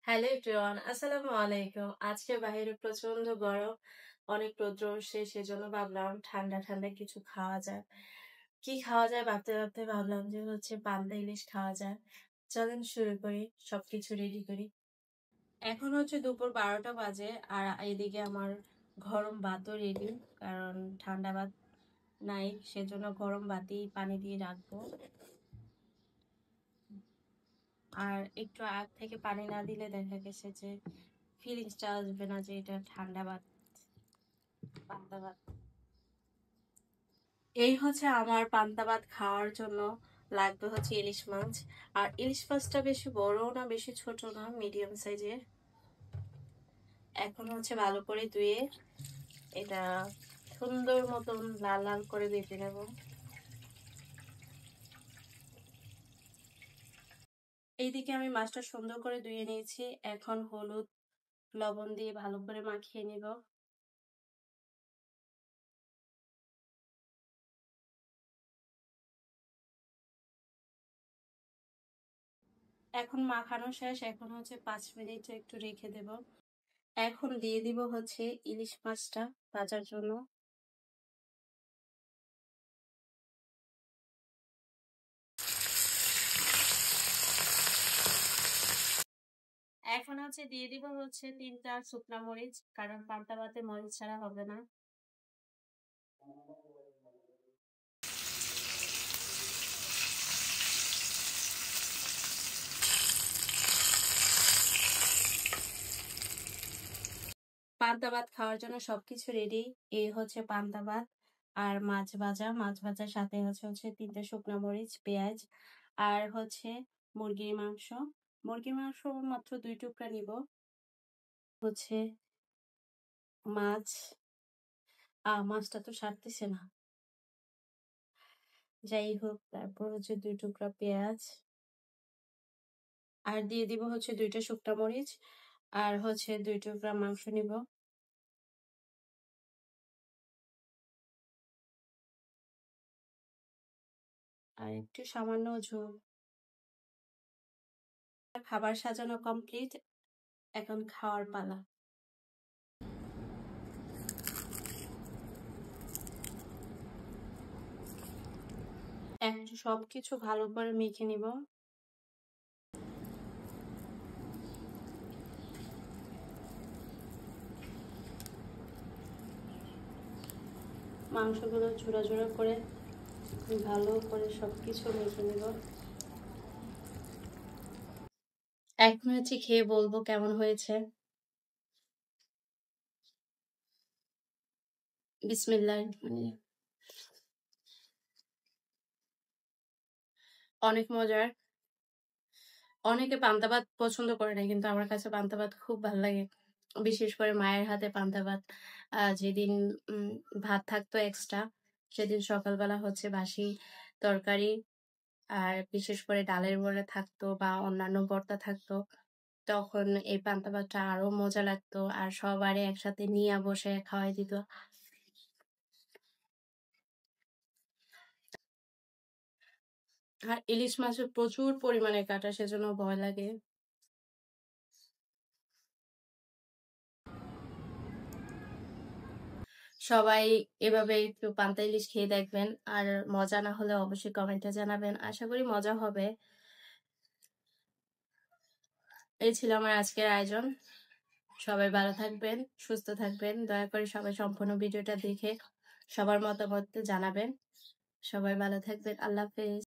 Hello everyone, আসসালামু আলাইকুম। আজকে বাহিরে প্রচন্ড গরম, অনেক রৌদ্র উঠছে, সেজন্য ভাবলাম ঠান্ডা ঠান্ডা কিছু খাওয়া যায়। কি খাওয়া যায় ভাবতে ভাবতে ভাবলাম যে পান্তা ইলিশ খাওয়া যায়। চলেন শুরু করি, সবকিছু রেডি করি। এখন দুপুর 12টা বাজে, আর এদিকে আমার গরম ভাতও রেডি, কারণ ঠান্ডা ভাত নাই, সেজন্য গরম ভাতই পানি দিয়ে রাখবো। আর একটু আগ থেকে পানি না দিলে দেখা গেছে যে ফিলিংসটা আসবে না যে এটা ঠান্ডা ভাত, পান্তা ভাত। এই আমার পান্তা ভাত খাওয়ার জন্য লাগবে ইলিশ মাছ। আর ইলিশ মাছটা বেশি বড় না বেশি ছোট না, মিডিয়াম সাইজের। এখন ভালো করে ধুয়ে এটা সুন্দর মতন লাল লাল করে ভেজে নেব। এইদিকে আমি মাছটা সুন্দর করে ধুয়ে নিয়েছি। এখন হলুদ লবণ দিয়ে ভালো করে মাখিয়ে নিব। এখন মাখানো শেষ। এখন 5 মিনিট একটু রেখে দেব। এখন দিয়ে দিব ইলিশ মাছটা ভাজার জন্য। এখন দিয়ে দিব 3টা শুকনা মরিচ, কারণ পান্তা ভাতে মরিচ ছাড়া হবে না। পান্তা ভাত খাওয়ার জন্য সবকিছু রেডি। এই পান্তা ভাত আর মাছ ভাজা। মাছ ভাজার সাথে 3টে শুকনা মরিচ, পেঁয়াজ, আর মুরগির মাংস। মুরগির মাংস মাত্র 2 টুকরা নিব। মাছ, মাছটা তো সারতেছে না, যাই হোক। তারপর 2 টুকরা পেঁয়াজ, আর দিয়ে দিব 2টা শুকনা মরিচ, আর 2 টুকরা মাংস নিব। আর একটু সামান্য ঝোল। খাবার সাজানো কমপ্লিট, এখন খাওয়ার পালা। এখন সবকিছু ভালো করে মেখে নিব। মাংসগুলো ঝোড়া ঝোড়া করে ভালো করে সবকিছু মেখে নিব। এখন খেয়ে বলবো কেমন হয়েছে। বিসমিল্লাহ। অনেক মজার। অনেকে পান্তা ভাত পছন্দ করে না, কিন্তু আমার কাছে পান্তা ভাত খুব ভালো লাগে। বিশেষ করে মায়ের হাতে পান্তা ভাত। যেদিন ভাত থাকতো এক্সট্রা, সেদিন সকালবেলা বাসি তরকারি, আর বিশেষ করে ডালের বড়া থাকতো বা অন্যান্য ভর্তা থাকতো, তখন এই পান্তা ভাতটা আরো মজা লাগতো। আর সবারই একসাথে নিয়ে বসে খাওয়াই দিত। আর ইলিশ মাছে প্রচুর পরিমাণে কাটা, সেজন্য ভয় লাগে। সবাই এভাবে একটু পান্তা ইলিশ খেয়ে দেখবেন। আর মজা না হলে অবশ্যই কমেন্টে জানাবেন। আশা করি মজা হবে। এই ছিল আমার আজকের আয়োজন। সবাই ভালো থাকবেন, সুস্থ থাকবেন। দয়া করে সবাই সম্পূর্ণ ভিডিওটা দেখে সবার মতামত জানাবেন। সবাই ভালো থাকবেন। আল্লাহ হাফেজ।